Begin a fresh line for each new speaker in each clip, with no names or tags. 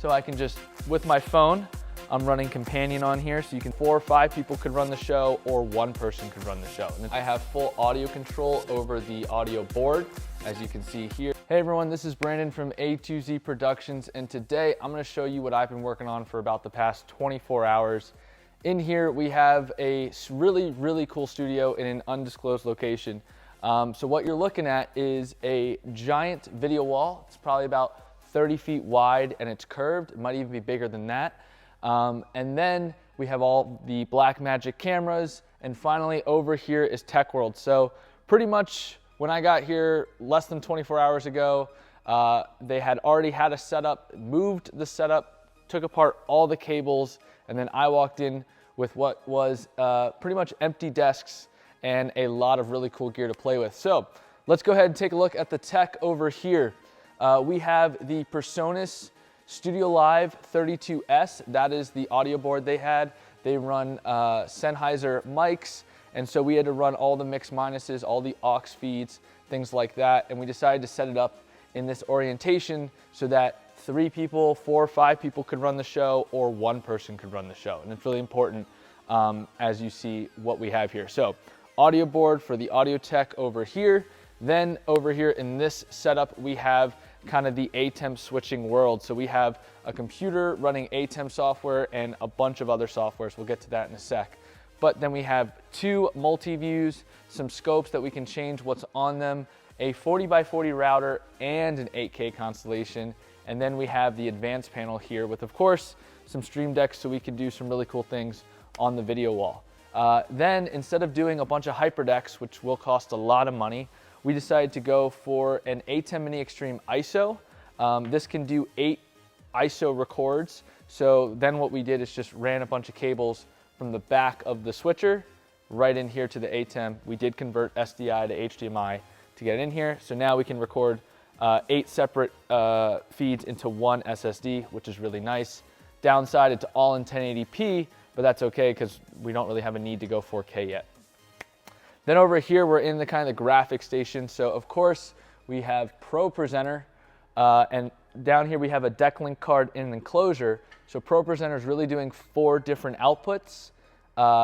So I can just, with my phone, I'm running companion on here, so you can 4 or 5 people could run the show, or 1 person could run the show. And I have full audio control over the audio board, as you can see here. Hey everyone, this is Brandon from A2Z Productions, and today I'm gonna show you what I've been working on for about the past 24 hours. In here, we have a really cool studio in an undisclosed location. So what you're looking at is a giant video wall. It's probably about 30 feet wide and it's curved. It might even be bigger than that. And then we have all the Blackmagic cameras, and finally over here is Tech World. So pretty much when I got here less than 24 hours ago, they had already had a setup, moved the setup, took apart all the cables, and then I walked in with what was pretty much empty desks and a lot of really cool gear to play with. So let's go ahead and take a look at the tech over here. We have the PreSonus Studio Live 32S. That is the audio board they had. They run Sennheiser mics, and so we had to run all the mix minuses, all the aux feeds, things like that, and we decided to set it up in this orientation so that 3 people, 4 or 5 people could run the show, or 1 person could run the show. And it's really important as you see what we have here. So audio board for the audio tech over here. Then over here in this setup, we have kind of the ATEM switching world. So we have a computer running ATEM software and a bunch of other softwares. We'll get to that in a sec. But then we have 2 multi-views, some scopes that we can change what's on them, a 40x40 router, and an 8K constellation. And then we have the advanced panel here with, of course, some stream decks so we can do some really cool things on the video wall. Then instead of doing a bunch of hyperdecks, which will cost a lot of money, we decided to go for an ATEM Mini Extreme ISO. This can do 8 ISO records. So then what we did is just ran a bunch of cables from the back of the switcher right in here to the ATEM. We did convert SDI to HDMI to get in here. So now we can record 8 separate feeds into 1 SSD, which is really nice. Downside, it's all in 1080p, but that's okay because we don't really have a need to go 4K yet. Then over here, we're in the kind of the GFX Station. So of course, we have ProPresenter, and down here we have a deck link card in an enclosure. So ProPresenter is really doing 4 different outputs.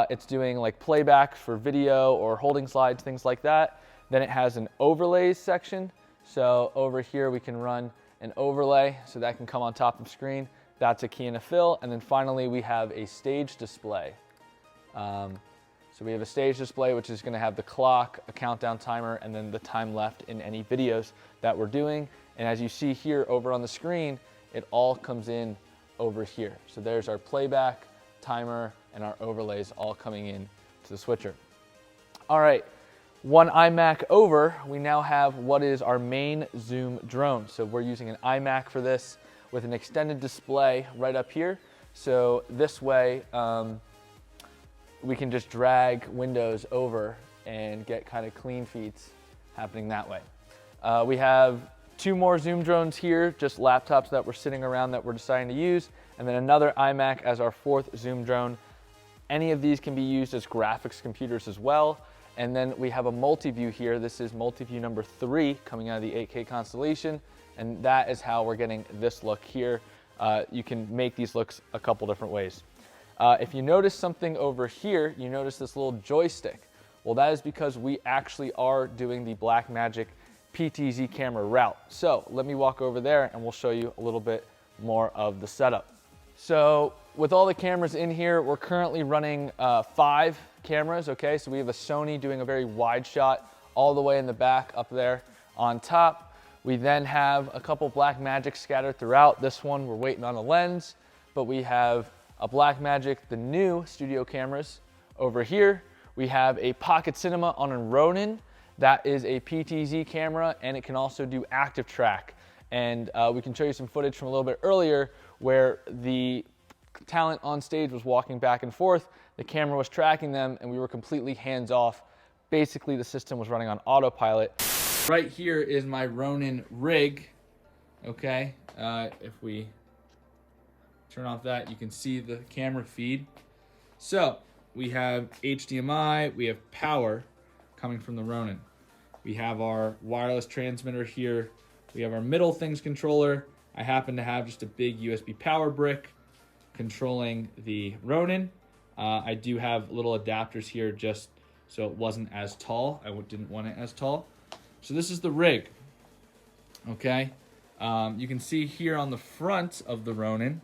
It's doing like playback for video or holding slides, things like that. Then it has an overlays section. So over here, we can run an overlay, so that can come on top of screen. That's a key and a fill. And then finally, we have a stage display. So we have a stage display, which is gonna have the clock, a countdown timer, and then the time left in any videos that we're doing. And as you see here over on the screen, it all comes in over here. So there's our playback, timer, and our overlays all coming in to the switcher. All right, 1 iMac over, we now have what is our main Zoom drone. So we're using an iMac for this with an extended display right up here. So this way, we can just drag windows over and get kind of clean feeds happening that way. We have 2 more Zoom drones here, just laptops that we're sitting around that we're deciding to use, and then another iMac as our 4th Zoom drone. Any of these can be used as graphics computers as well. And then we have a multi-view here. This is multi-view number 3 coming out of the 8K constellation, and that is how we're getting this look here. You can make these looks a couple different ways. If you notice something over here, you notice this little joystick. Well, that is because we actually are doing the Blackmagic PTZ camera route. So let me walk over there and we'll show you a little bit more of the setup. So with all the cameras in here, we're currently running 5 cameras, okay? So we have a Sony doing a very wide shot all the way in the back up there on top. We then have a couple Blackmagic scattered throughout. This one, we're waiting on a lens, but we have a Blackmagic, the new studio cameras over here. We have a Pocket Cinema on a Ronin. That is a PTZ camera, and it can also do active track. And we can show you some footage from a little bit earlier where the talent on stage was walking back and forth, the camera was tracking them, and we were completely hands off. Basically, the system was running on autopilot. Right here is my Ronin rig, okay? If we turn off that, you can see the camera feed. So we have HDMI, we have power coming from the Ronin. We have our wireless transmitter here. We have our middle things controller. I happen to have just a big USB power brick controlling the Ronin. I do have little adapters here just so it wasn't as tall. I didn't want it as tall. So this is the rig, okay? You can see here on the front of the Ronin,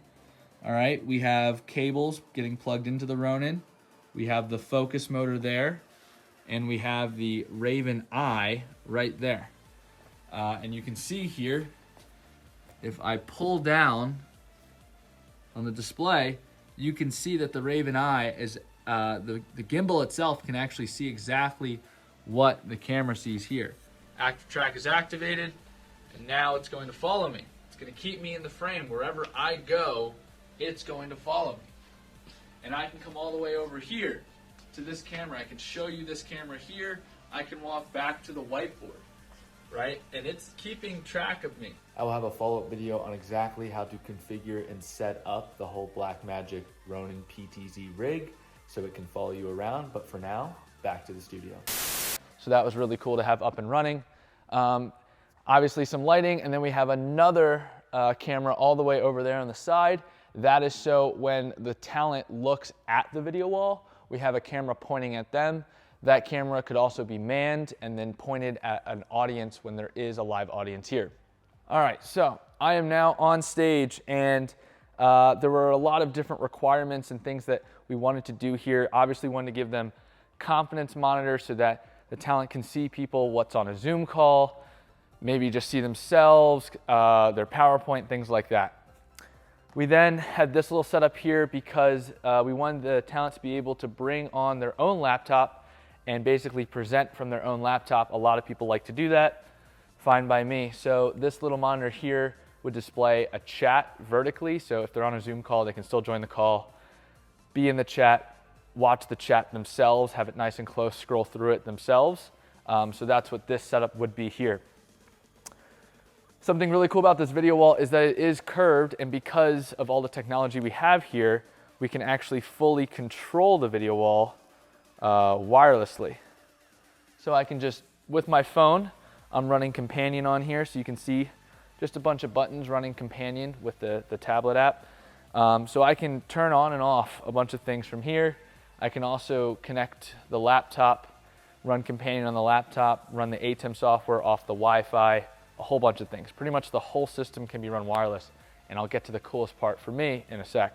all right, we have cables getting plugged into the Ronin. We have the focus motor there, and we have the Raven Eye right there. And you can see here, if I pull down on the display, you can see that the Raven Eye is, the gimbal itself can actually see exactly what the camera sees here. Active track is activated, and now it's going to follow me. It's going to keep me in the frame. Wherever I go, it's going to follow me. And I can come all the way over here to this camera. I can show you this camera here. I can walk back to the whiteboard, right? And it's keeping track of me.
I will have a follow-up video on exactly how to configure and set up the whole Blackmagic Ronin PTZ rig so it can follow you around. But for now, back to the studio.
So that was really cool to have up and running. Obviously some lighting, and then we have another camera all the way over there on the side. That is so when the talent looks at the video wall, we have a camera pointing at them. That camera could also be manned and then pointed at an audience when there is a live audience here. All right, so I am now on stage, and there were a lot of different requirements and things that we wanted to do here. Obviously wanted to give them confidence monitors so that the talent can see people, what's on a Zoom call, maybe just see themselves, their PowerPoint, things like that. We then had this little setup here because we wanted the talent to be able to bring on their own laptop and basically present from their own laptop. A lot of people like to do that. Fine by me. So this little monitor here would display a chat vertically. So if they're on a Zoom call, they can still join the call, be in the chat, watch the chat themselves, have it nice and close, scroll through it themselves. So that's what this setup would be here. Something really cool about this video wall is that it is curved, and because of all the technology we have here, we can actually fully control the video wall wirelessly. So I can just, with my phone, I'm running Companion on here, so you can see just a bunch of buttons running Companion with the tablet app. So I can turn on and off a bunch of things from here. I can also connect the laptop, run Companion on the laptop, run the ATEM software off the Wi-Fi, a whole bunch of things. Pretty much the whole system can be run wireless, and I'll get to the coolest part for me in a sec.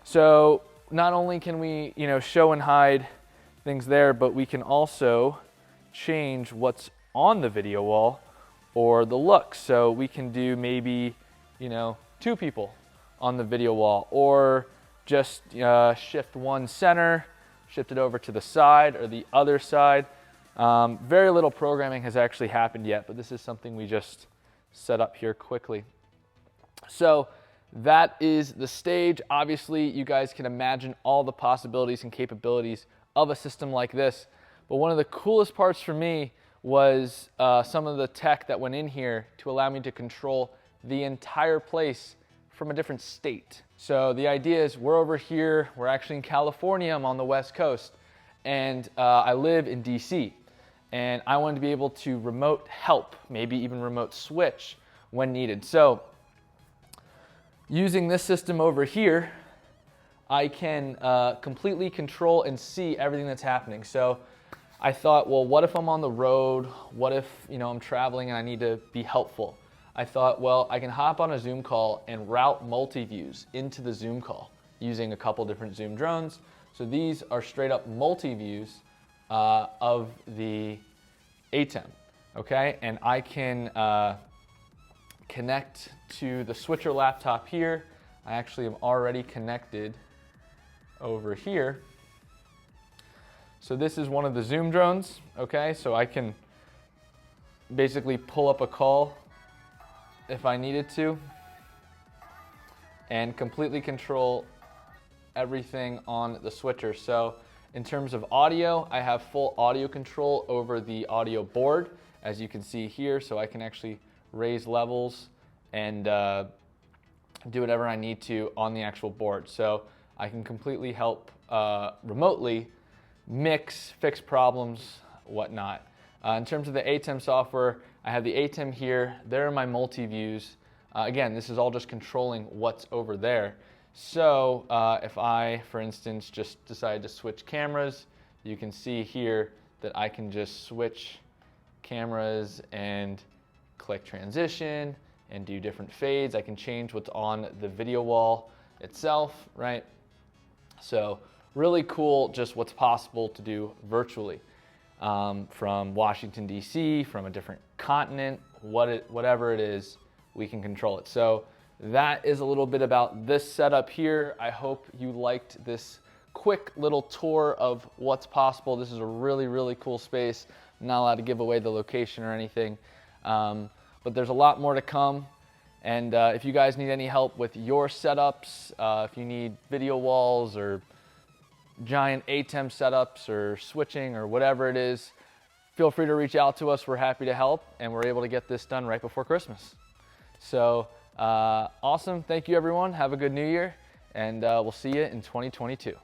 So not only can we, show and hide things there, but we can also change what's on the video wall or the look. So we can do maybe, 2 people on the video wall, or just shift one center, shift it over to the side or the other side. Very little programming has actually happened yet, but this is something we just set up here quickly. So that is the stage. Obviously, you guys can imagine all the possibilities and capabilities of a system like this. But one of the coolest parts for me was some of the tech that went in here to allow me to control the entire place from a different state. So the idea is we're over here, we're actually in California, I'm on the West Coast, and I live in DC. And I wanted to be able to remote help, maybe even remote switch when needed. So using this system over here, I can completely control and see everything that's happening. So I thought, well, what if I'm on the road? What if I'm traveling and I need to be helpful? I thought, well, I can hop on a Zoom call and route multi-views into the Zoom call using a couple different Zoom drones. So these are straight up multi-views of the ATEM, okay? And I can connect to the switcher laptop here. I actually am already connected over here. So this is one of the Zoom drones, okay? So I can basically pull up a call if I needed to and completely control everything on the switcher. So in terms of audio, I have full audio control over the audio board, as you can see here. So I can actually raise levels and do whatever I need to on the actual board. So I can completely help remotely mix, fix problems, whatnot. In terms of the ATEM software, I have the ATEM here. There are my multi-views. Again, this is all just controlling what's over there. So if I, for instance, just decide to switch cameras, you can see here that I can just switch cameras and click transition and do different fades. I can change what's on the video wall itself, right? So really cool just what's possible to do virtually. From Washington, D.C., from a different continent, whatever it is, we can control it. So that is a little bit about this setup here. I hope you liked this quick little tour of what's possible. This is a really, really cool space. I'm not allowed to give away the location or anything, but there's a lot more to come. And if you guys need any help with your setups, if you need video walls or giant ATEM setups or switching or whatever it is, feel free to reach out to us. We're happy to help, and we're able to get this done right before Christmas. So awesome. Thank you, everyone. Have a good New Year, and we'll see you in 2022.